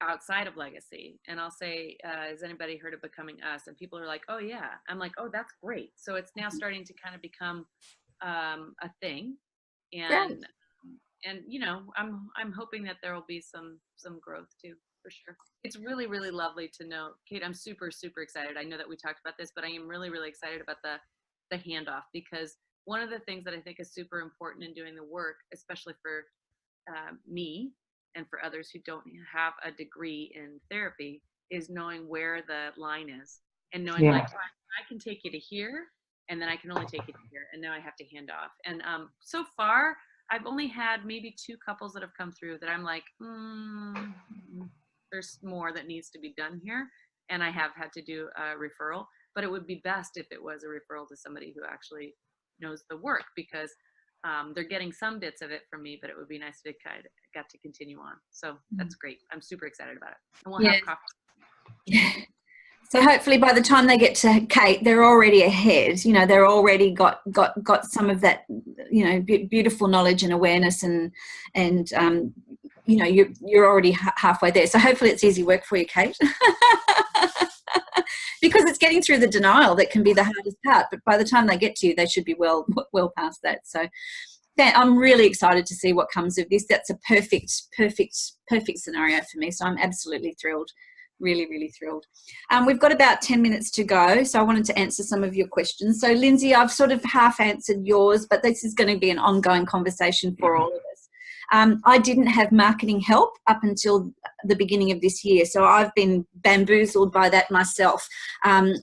outside of Legacy, and I'll say, has anybody heard of Becoming Us? And people are like, oh yeah. I'm like, oh, that's great. So it's now starting to kind of become a thing, and you know, I'm hoping that there will be some growth too, for sure. It's really, really lovely to know, Kate. I'm super, super excited. I know that we talked about this, but I am really, really excited about the handoff, because one of the things that I think is super important in doing the work, especially for me and for others who don't have a degree in therapy, is knowing where the line is, and knowing like, I can take you to here, and then I can only take you to here, and now I have to hand off. And so far, I've only had maybe 2 couples that have come through that I'm like, there's more that needs to be done here, and I have had to do a referral. But it would be best if it was a referral to somebody who actually knows the work, because they're getting some bits of it from me, but it would be nice if it got to continue on. So that's great. I'm super excited about it. And we'll have coffee. So hopefully by the time they get to Kate, they're already ahead. You know, they're already got some of that, you know, beautiful knowledge and awareness, and you know, you're already halfway there. So hopefully it's easy work for you, Kate. Because it's getting through the denial that can be the hardest part. But by the time they get to you, they should be well past that. So I'm really excited to see what comes of this. That's a perfect scenario for me. So I'm absolutely thrilled. Really, really thrilled. We've got about 10 minutes to go, so I wanted to answer some of your questions. So, Lindsay, I've sort of half answered yours, but this is going to be an ongoing conversation for all of us. I didn't have marketing help up until the beginning of this year, so I've been bamboozled by that myself.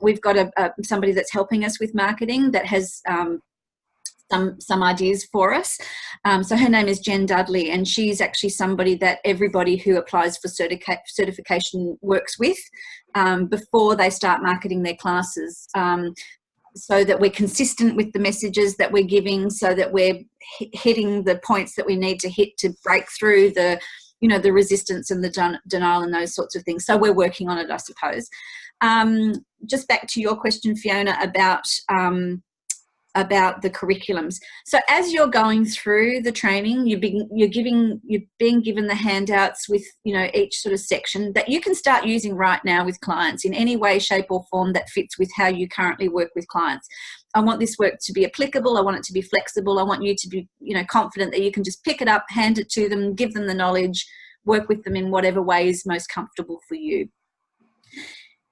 We've got somebody that's helping us with marketing that has some ideas for us. So her name is Jen Dudley, and she's actually somebody that everybody who applies for certification works with before they start marketing their classes, so that we're consistent with the messages that we're giving, so that we're hitting the points that we need to hit to break through the, you know, the resistance and the denial and those sorts of things. So we're working on it, I suppose. Just back to your question, Fiona, about the curriculums. So as you're going through the training, you're being given the handouts with, you know, each sort of section that you can start using right now with clients in any way, shape or form that fits with how you currently work with clients. I want this work to be applicable. I want it to be flexible. I want you to be, you know, confident that you can just pick it up, hand it to them, give them the knowledge, work with them in whatever way is most comfortable for you.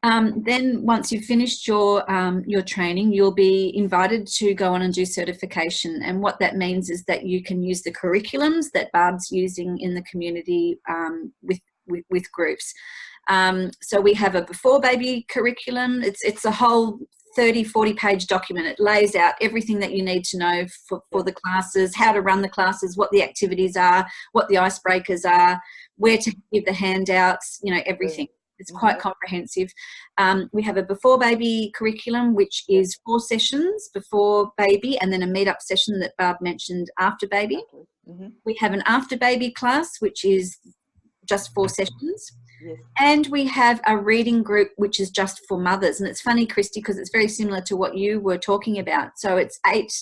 Then once you've finished your training, you'll be invited to go on and do certification. And what that means is that you can use the curriculums that Barb's using in the community with groups. So we have a before baby curriculum. It's a whole 30-40 page document. It lays out everything that you need to know for the classes, how to run the classes, what the activities are, what the icebreakers are, where to give the handouts, you know, everything. It's quite comprehensive. We have a before baby curriculum, which is 4 sessions before baby, and then a meet-up session that Barb mentioned after baby. We have an after baby class, which is just 4 sessions. Yes. And we have a reading group, which is just for mothers. And it's funny, Christy, because it's very similar to what you were talking about. So it's 8,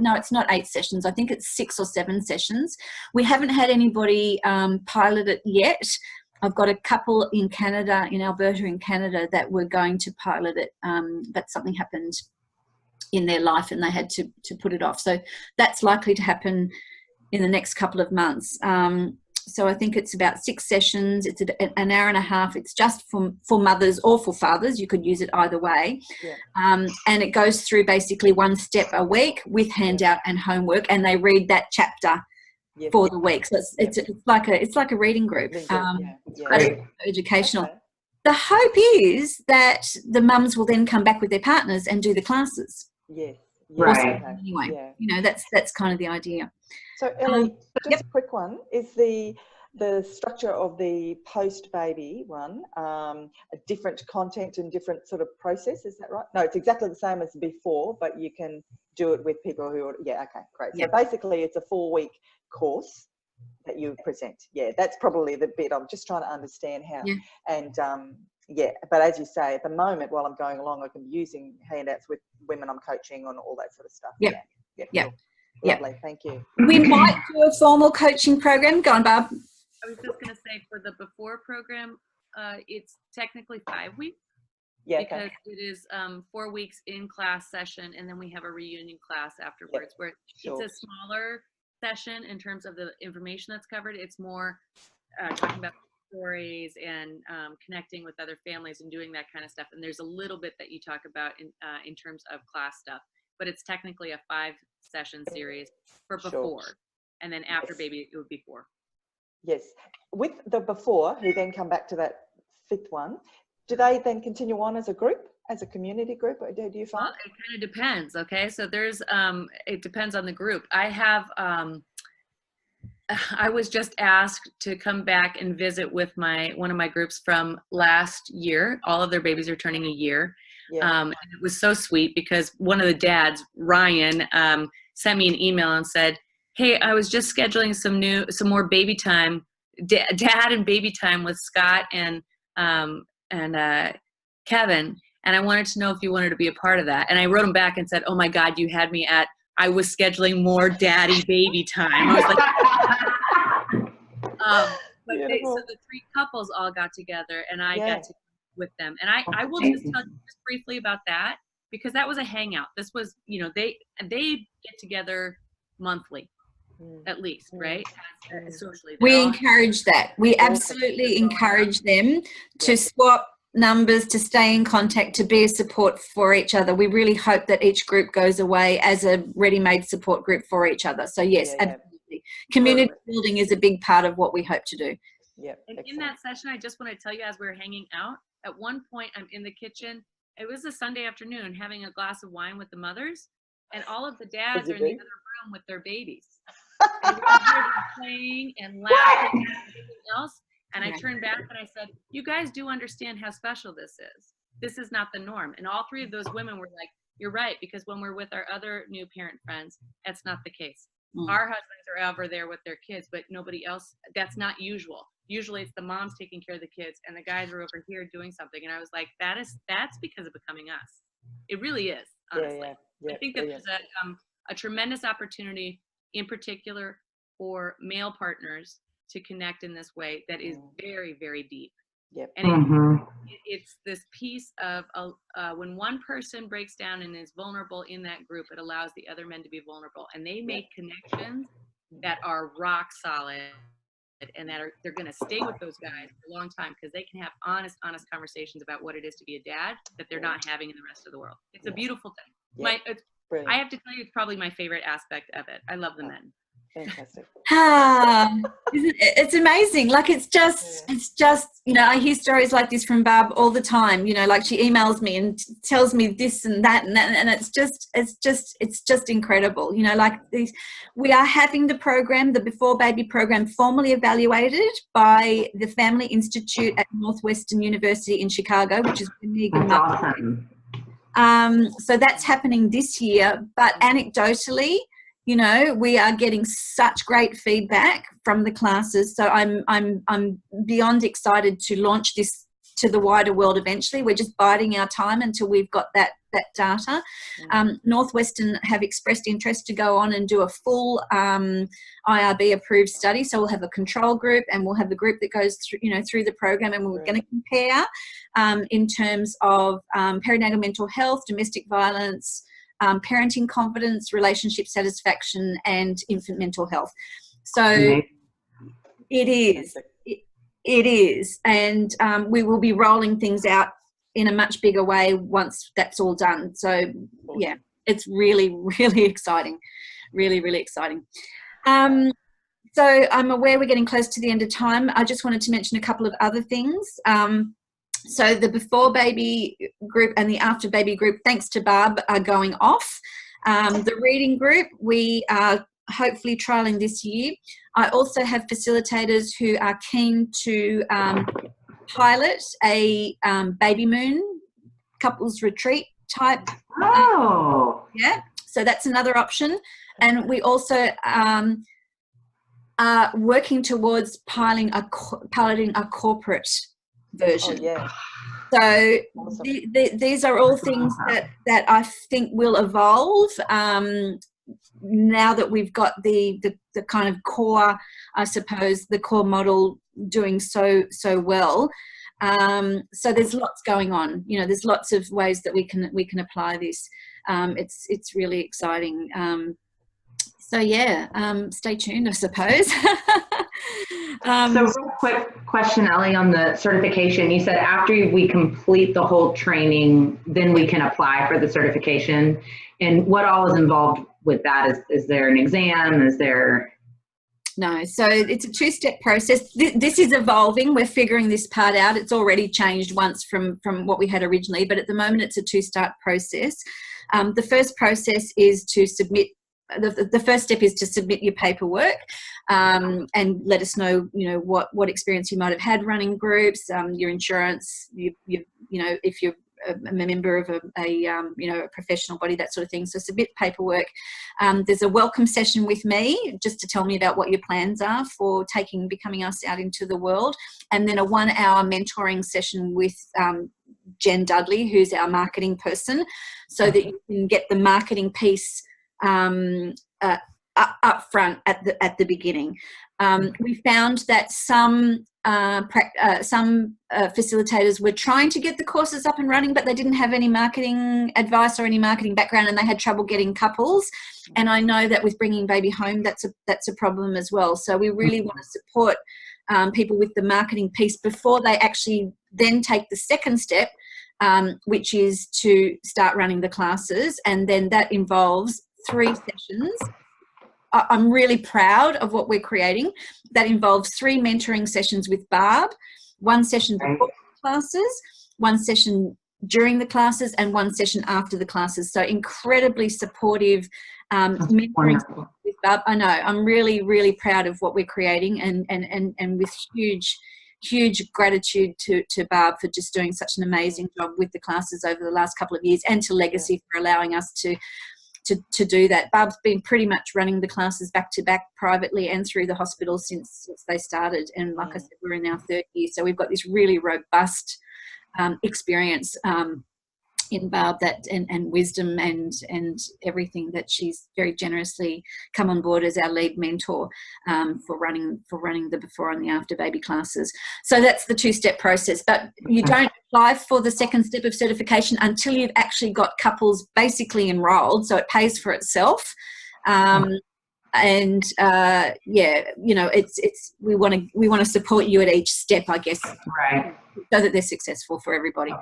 no, it's not 8 sessions. I think it's 6 or 7 sessions. We haven't had anybody pilot it yet. I've got a couple in Canada, in Alberta in Canada, that were going to pilot it, but something happened in their life and they had to put it off. So that's likely to happen in the next couple of months. So I think it's about 6 sessions. It's an hour and a half. It's just for mothers or for fathers. You could use it either way. Yeah. And it goes through basically 1 step a week with handout and homework, and they read that chapter for the week. So it's like a reading group. Educational. Okay. The hope is that the mums will then come back with their partners and do the classes. Yes. Right. Anyway, you know, that's kind of the idea. So Ellie, just a quick one, is the the structure of the post-baby one, a different content and different sort of process, is that right? No, it's exactly the same as before, but you can do it with people who are, yeah, okay, great. So basically it's a 4-week course that you present. Yeah, that's probably the bit I'm just trying to understand how. Yeah. And yeah, but as you say, at the moment while I'm going along, I can be using handouts with women I'm coaching on all that sort of stuff. Yep. Yeah. Yeah. Cool. Lovely, thank you. We might do a formal coaching program. Go on, Barb. I was just going to say for the before program, it's technically 5 weeks. Yeah, because okay. it is 4 weeks in class session, and then we have a reunion class afterwards, where Sure. it's a smaller session in terms of the information that's covered. It's more talking about stories and connecting with other families and doing that kind of stuff. And there's a little bit that you talk about in terms of class stuff, but it's technically a 5-session series for before, and then after baby it would be 4. Yes, with the before, who then come back to that 5th one, do they then continue on as a group, as a community group, or do you find? Well, it kind of depends. Okay, so there's it depends on the group. I have I was just asked to come back and visit with one of my groups from last year. All of their babies are turning a year. And it was so sweet because one of the dads, Ryan, sent me an email and said, "Hey, I was just scheduling some more baby time, dad and baby time with Scott and Kevin, and I wanted to know if you wanted to be a part of that." And I wrote him back and said, "Oh my God, you had me at, I was scheduling more daddy baby time." I was like, so the 3 couples all got together, and I got to with them. And I will just tell you just briefly about that, because that was a hangout. This was, they get together monthly, at least, right? Socially. We encourage that. We absolutely encourage them to swap numbers, to stay in contact, to be a support for each other. We really hope that each group goes away as a ready-made support group for each other. So yes, absolutely. Community building is a big part of what we hope to do. Yeah. And in that session, I just want to tell you, as we were hanging out, at one point I'm in the kitchen. It was a Sunday afternoon, having a glass of wine with the mothers, and all of the dads are in the other room with their babies. And we hear them playing and laughing and everything else. And I turned back and I said, "You guys do understand how special this is. This is not the norm." And all 3 of those women were like, "You're right," because when we're with our other new parent friends, that's not the case. Our husbands are over there with their kids, but nobody else. That's not usual. Usually it's the moms taking care of the kids and the guys are over here doing something. And I was like, that's because of becoming us. It really is, honestly. I think that there's a tremendous opportunity, in particular for male partners, to connect in this way that is very, very deep. And it's this piece of when one person breaks down and is vulnerable in that group, it allows the other men to be vulnerable, and they make connections that are rock solid, and they're going to stay with those guys for a long time, because they can have honest conversations about what it is to be a dad that they're not having in the rest of the world. It's a beautiful thing. I have to tell you, it's probably my favorite aspect of it. I love the men. Fantastic. It's amazing. Like it's just I hear stories like this from Barb all the time. Like she emails me and tells me this and that, and it's just incredible. Like these, we are having the program, the Before Baby program, formally evaluated by the Family Institute at Northwestern University in Chicago, which is awesome. So that's happening this year, but anecdotally, we are getting such great feedback from the classes. So I'm beyond excited to launch this to the wider world eventually. We're just biding our time until we've got that data. Northwestern have expressed interest to go on and do a full IRB approved study. So we'll have a control group, and we'll have the group that goes through the program, and we're going to compare in terms of perinatal mental health, domestic violence, parenting confidence, relationship satisfaction, and infant mental health. So it is, and we will be rolling things out in a much bigger way once that's all done. So yeah, it's really, really exciting, really, really exciting. So I'm aware we're getting close to the end of time. I just wanted to mention a couple of other things. So the Before Baby group and the After Baby group, thanks to Barb, are going off. The reading group, we are hopefully trialing this year. I also have facilitators who are keen to pilot a baby moon couples retreat type. Oh. Yeah, so that's another option. And we also are working towards piloting a corporate version. Oh, yeah. So Awesome. these are all things that I think will evolve now that we've got the kind of core, I suppose, the core model doing so well. So there's lots going on. You know, there's lots of ways that we can apply this. It's really exciting. So yeah, stay tuned, I suppose. So real quick question, Ellie, on the certification. You said after we complete the whole training, then we can apply for the certification. And what all is involved with that? Is there an exam? Is there... No, so it's a two-step process. This is evolving. We're figuring this part out. It's already changed once from what we had originally, but at the moment it's a two-step process. The first process is to submit. The first step is to submit your paperwork and let us know, you know, what experience you might have had running groups, your insurance, you know, if you're a member of a professional body, that sort of thing. So submit paperwork. There's a welcome session with me just to tell me about what your plans are for becoming us out into the world, and then a 1-hour mentoring session with Jen Dudley, who's our marketing person, so that you can get the marketing piece up front at the beginning. We found that some facilitators were trying to get the courses up and running, but they didn't have any marketing advice or any marketing background, and they had trouble getting couples. And I know that with bringing baby home, that's a problem as well. So we really want to support people with the marketing piece before they actually then take the second step, which is to start running the classes, and then that involves 3 sessions. I'm really proud of what we're creating. That involves 3 mentoring sessions with Barb, 1 session before the classes, 1 session during the classes, and 1 session after the classes. So incredibly supportive mentoring with Barb. I know, I'm really, really proud of what we're creating, and with huge gratitude to Barb for just doing such an amazing job with the classes over the last couple of years, and to Legacy for allowing us to do that. Barb's been pretty much running the classes back to back privately and through the hospital since they started. And like I said, we're in our 3rd year. So we've got this really robust experience in Barb and wisdom and everything that she's very generously come on board as our lead mentor for running the before and the after baby classes. So that's the 2-step process. But you don't apply for the second step of certification until you've actually got couples basically enrolled, so it pays for itself. Yeah, you know, it's we want to support you at each step, I guess, right, so that they're successful for everybody.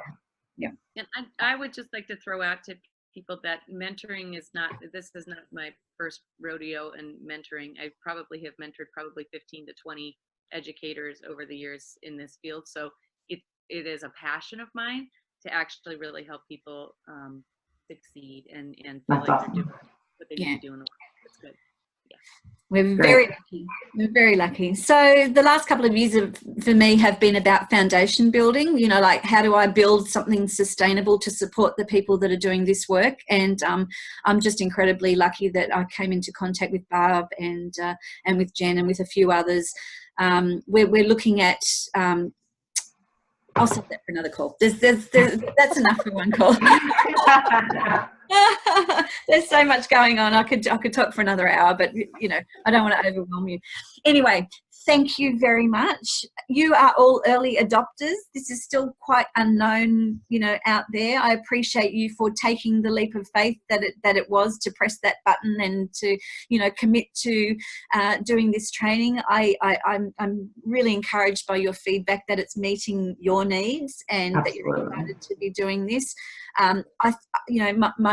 Yeah. And I would just like to throw out to people that mentoring is not, this is not my first rodeo in mentoring. I probably have mentored 15 to 20 educators over the years in this field. So it is a passion of mine to actually really help people succeed and feel like they're doing what they need to do in the world. It's good. Yeah. We're very lucky. We're very lucky. So the last couple of years for me have been about foundation building, you know, like how do I build something sustainable to support the people that are doing this work. And I'm just incredibly lucky that I came into contact with Barb and with Jen and with a few others. We're looking at, I'll save that for another call. That's enough for one call. There's so much going on. I could talk for another hour, but you know, I don't want to overwhelm you. Anyway, thank you very much. You are all early adopters. This is still quite unknown, you know, out there. I appreciate you for taking the leap of faith that it was to press that button and to, you know, commit to doing this training. I'm really encouraged by your feedback that it's meeting your needs and that you're excited to be doing this.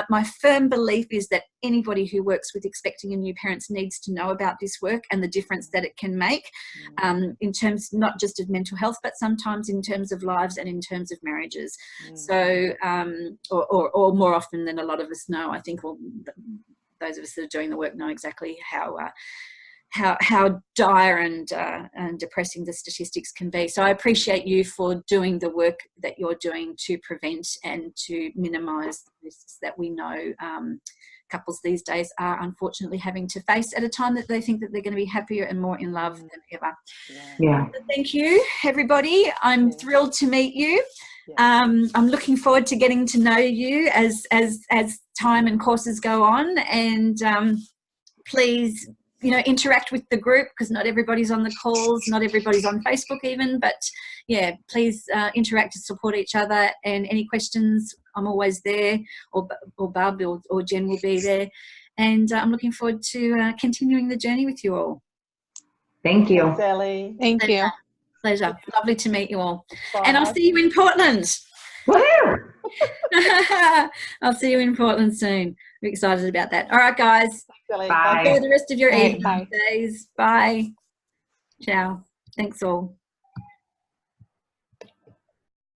My firm belief is that anybody who works with expecting and new parents needs to know about this work and the difference that it can make in terms not just of mental health, but sometimes in terms of lives and in terms of marriages. So, or more often than a lot of us know, I think, those of us that are doing the work know exactly how dire and depressing the statistics can be. So I appreciate you for doing the work that you're doing to prevent and to minimise the risks that we know couples these days are unfortunately having to face at a time that they think that they're going to be happier and more in love than ever. Yeah. So thank you, everybody. I'm thrilled to meet you. I'm looking forward to getting to know you as time and courses go on, and please, you know, interact with the group, because not everybody's on the calls, not everybody's on Facebook even, but yeah, please interact and support each other. And any questions, I'm always there, or Barb or Jen will be there. And I'm looking forward to continuing the journey with you all. Thank you. Thanks, Ellie. Thank you. Pleasure. Lovely to meet you all. Bye. And I'll see you in Portland. Woohoo! I'll see you in Portland soon. We're excited about that. All right, guys. Thanks, Ellie. Bye. Enjoy the rest of your Bye. evening, days. Bye. Ciao. Thanks all.